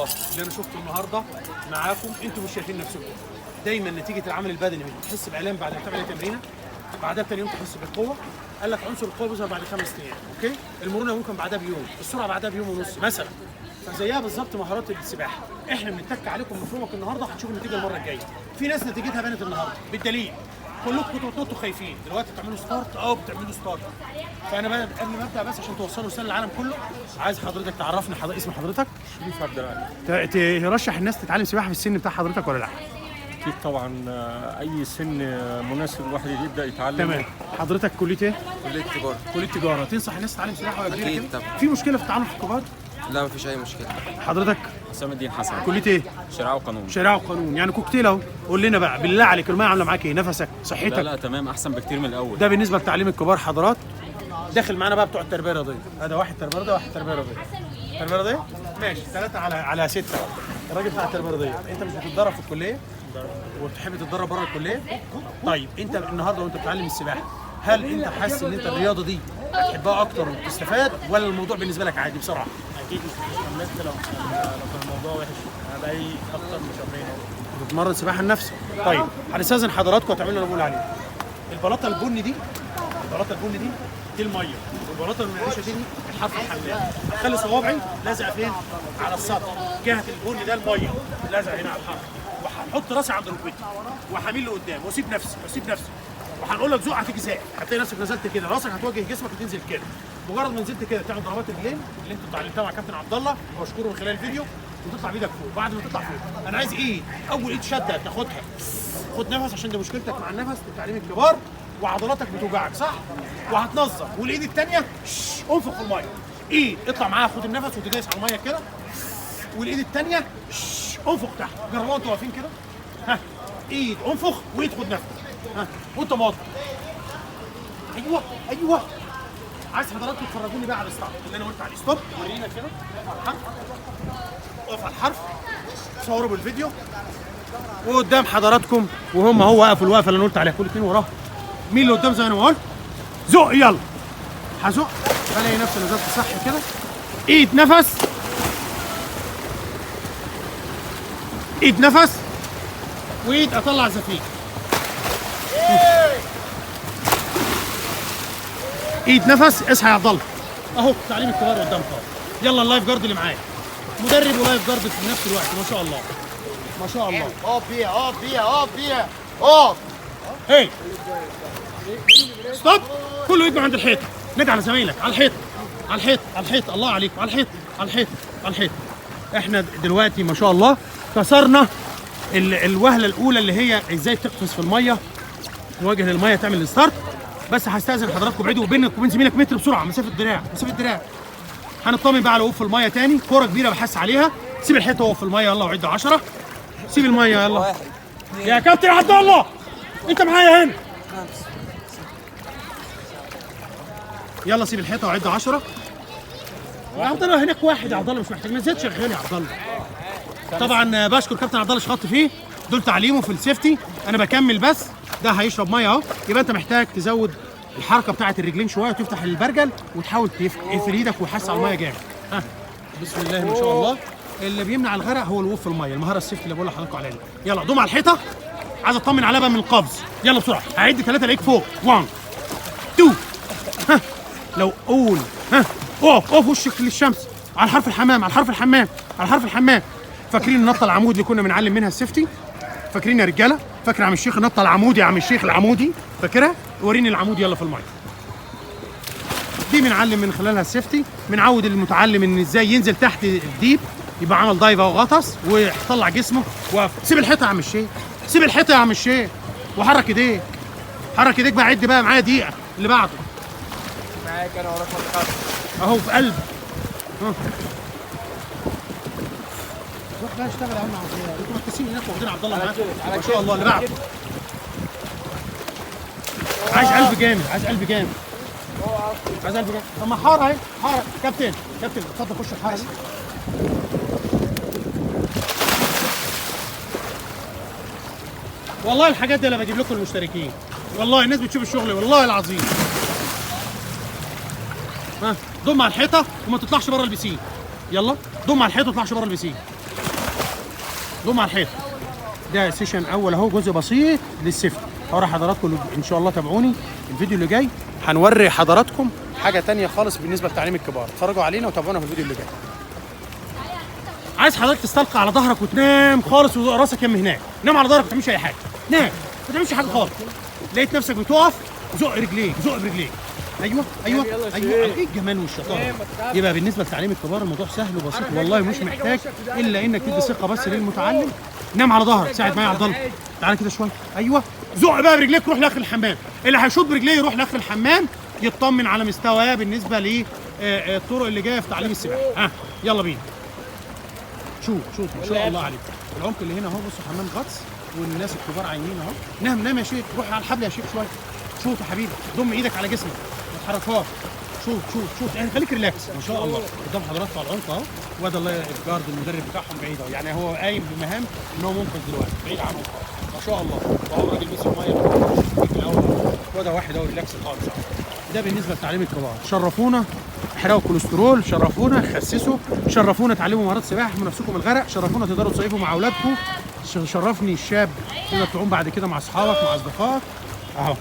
الله اللي انا شفته النهارده معاكم انتم مش شايفين نفسكم. دايما نتيجه العمل البدني بتحس بالام بعد ما تعمل تمرينه، بعدها تاني يوم تحس بالقوه. قال لك عنصر القوه بيظهر بعد 5 ايام، اوكي؟ المرونه ممكن بعدها بيوم، السرعه بعدها بيوم ونص مثلا. فزيها بالظبط مهارات السباحه، احنا بنتك عليكم مفهومك النهارده هتشوفوا النتيجه المره الجايه. في ناس نتيجتها بانت النهارده بالدليل. كلكم كنتوا بتنطوا خايفين، دلوقتي بتعملوا ستارت بتعملوا ستارت. فانا بقى قبل ما ابدا بس عشان توصلوا رساله للعالم كله، عايز حضرتك تعرفنا اسم حضرتك؟ شريف عبد العالي. ترشح الناس تتعلم سباحه في السن بتاع حضرتك ولا لا؟ اكيد طبعا، اي سن مناسب الواحد يبدا يتعلم. تمام. حضرتك كليه ايه؟ كلية تجارة. كليه تجاره. تنصح الناس تتعلم سباحه ولا كبيره أكيد كده؟ طبعا. في مشكله في التعلم في الكبار؟ لا مفيش أي مشكلة. حضرتك حسام الدين حسن، كليه ايه؟ شريعه وقانون. شريعه وقانون، يعني كوكتيل اهو. قول لنا بقى بالله عليك الميه عامله معاك ايه؟ نفسك، صحتك؟ لا تمام، احسن بكتير من الاول. ده بالنسبه لتعليم الكبار. حضرات داخل معانا بقى بتوع التربيه الرياضيه، هذا واحد تربيه رياضيه واحد تربيه رياضيه. تربيه رياضيه؟ ماشي، 3 على 6. الراجل بتاع التربيه الرياضيه، انت مش بتتدرب في الكليه؟ وبتحب تتدرب بره الكليه؟ طيب انت النهارده وانت بتتعلم السباحه، هل انت حاسس ان انت الرياضه دي هتحبها اكتر وتستفاد، ولا الموضوع بالنسبه لك عادي بصراحه؟ اكيد مش الناس لو الموضوع وحش انا بقالي اكتر من شهرين اهو بتتمرن سباحه لنفسك. طيب هنستاذن حضراتكم هتعملوا اللي انا بقول عليه. البلاطه البني دي، دي الميه، والبلاطه المقريشه دي الحرف الحمام. هخلي صوابعي لازقه فين؟ على السطح. جهه البني ده الميه لازقه هنا على الحرف، وهحط راسي عند ركبتي وهميل لقدام واسيب نفسي وهنقول لك زق هتيجي زائد، هتلاقي نفسك نزلت كده، راسك هتوجه جسمك وتنزل كده. مجرد ما نزلت كده تعمل ضربات رجلين اللي انتوا اتعلمتها مع كابتن عبد الله واشكره من خلال الفيديو، وتطلع بايدك فوق. بعد ما تطلع فوق انا عايز ايد، اول ايد شده تاخدها، خد نفس عشان ده مشكلتك مع النفس في تعليم الكبار وعضلاتك بتوجعك، صح؟ وهتنظم. والايد الثانيه انفخ في الميه. ايد اطلع معاها خد النفس وتدايس على الميه كده، والايد الثانيه انفخ تحت. جربوا انتوا واقفين كده، ها، ايد انفخ وايد خد نفس، ها، وانت مواطن. ايوه عايز حضراتكم تفرجوني بقى على الستارت اللي انا قلت عليه. ستوب، ورينا كده الحرف، اقف على الحرف، صوروا بالفيديو وقدام حضراتكم وهم هو واقف الوقفه اللي انا قلت عليها، كل اتنين وراه. مين اللي قدام زي ما انا قلت؟ زق، يلا هزق، الاقي نفسي نزلت صح كده. ايد نفس، ايد نفس، وايد اطلع زفير. ايد نفس، اصحى يا عبد الله. اهو تعليم الكبار قدامك اهو. يلا اللايف جارد اللي معايا مدرب ولايف جارد في نفس الوقت، ما شاء الله ما شاء الله. اقف فيها. هي ستوب، كله يجمع عند الحيط. نادي على زمايلك، على الحيط، الله عليك، على الحيط. احنا دلوقتي ما شاء الله كسرنا الوهله الاولى اللي هي ازاي تقفز في الميه، تواجه الميه تعمل الستارت. بس هستاذن حضراتكم ابعدوا بينك وبين زميلك متر بسرعه، مسافه دراع. هنطمن بقى على وقوف الميه تاني. كوره كبيره بحس عليها، سيب الحيطه وقف الميه، يلا وعد 10. سيب الميه يلا يا كابتن عبد الله، انت معايا هنا. يلا سيب الحيطه وعد 10. يا عبد الله هناك واحد يا عبد الله، مش محتاج ما تزيدش الحيل يا عبد الله. طبعا بشكر كابتن عبد الله شخط فيه، دول تعليمه في السيفتي. انا بكمل بس، ده هيشرب ميه اهو. يبقى انت محتاج تزود الحركه بتاعه الرجلين شويه وتفتح البرجل وتحاول تقفل ايدك وحس على الميه جامد. ها، بسم الله ما شاء الله. اللي بيمنع الغرق هو الوقوف في الميه، المهاره السيفتي اللي بقول لحضراتكم عليها. يلا ضم على الحيطه، عايز اطمن عليها بقى من القفز. يلا بسرعه، هعد 3 الاقيك فوق. 1 2. ها، لو قول ها، اقف وشك للشمس على حرف الحمام. فاكرين النطه العمود اللي كنا بنعلم منها السيفتي؟ فاكرين يا رجاله؟ فاكر يا عم الشيخ النطه العمودي يا عم الشيخ العمودي؟ فاكرها؟ وريني العمود يلا في الميه. دي بنعلم من خلالها السيفتي، بنعود المتعلم ان ازاي ينزل تحت الديب، يبقى عمل دايف او غطس ويطلع جسمه وقف. سيب الحيطه يا عم الشيخ، وحرك ايديك بقى. عد بقى معايا دقيقه اللي بعده. معاك انا وراك ما تخافش. اهو في قلب. روح بقى اشتغل يا عم عبد. انتوا مركزين هناك واخدين عبد الله معاكم ما شاء الله. اللي بعده عايز قلب جامد. طب ما حاره اهي، كابتن اتفضل خش الحاره دي. والله الحاجات دي انا بجيب لكم المشتركين، والله الناس بتشوف الشغل والله العظيم. ها، ضم على الحيطه وما تطلعش بره البسين. يلا ضم على الحيط وما تطلعش بره البسين. ضم على الحيط. ده سيشن اول اهو، جزء بسيط للسيفتي. هوري حضراتكم ان شاء الله، تابعوني الفيديو اللي جاي هنوري حضراتكم حاجه تانية خالص بالنسبه لتعليم الكبار. اتفرجوا علينا وتابعونا في الفيديو اللي جاي. عايز حضرتك تستلقى على ظهرك وتنام خالص وراسك يم هناك. نام على ظهرك ما تعملش اي حاجه، نام ما تعملش حاجه خالص. لقيت نفسك بتقف زق رجليك، زق برجليك. ايوه ايوه ايوه، ايه الجمال والشطاره. يبقى بالنسبه لتعليم الكبار الموضوع سهل وبسيط والله، مش محتاج الا انك تدي ثقه بس للمتعلم. نام على ظهرك، ساعد معايا يا عبد الله، تعالى كده شويه. ايوه زق بقى برجليك، روح لاخر الحمام. اللي هيشوط برجليه يروح لاخر الحمام يطمن على مستواه بالنسبه للطرق اللي جايه في تعليم السباحه. ها يلا بينا. شوف ما شاء الله عليك. العمق اللي هنا اهو، بصوا حمام غطس والناس الكبار عايمين اهو. نام يا شيخ، روح على الحبل يا شيخ شويه. شوط يا حبيبي، ضم ايدك على جسمك ما تحركهاش. شوط يعني خليك ريلاكس. ما شاء الله قدام حضراتكم على العمق اهو. وده الله الجارد المدرب بتاعهم بعيد اهو، يعني هو قايم بمهام ان هو منقذ دلوقتي بعيد عنهم. ما شاء الله. وهو راجل مسك ميه في الاول. وده واحد اهو ريلاكس خالص. ده بالنسبه لتعليم الكبار. شرفونا، احرقوا الكوليسترول، شرفونا خسسوا، شرفونا اتعلموا مهارات سباحه، احموا نفسكم من الغرق، شرفونا تقدروا تصيفوا مع اولادكم، شرفني الشاب تقدر تعوم بعد كده مع اصحابك مع اصدقائك اهو.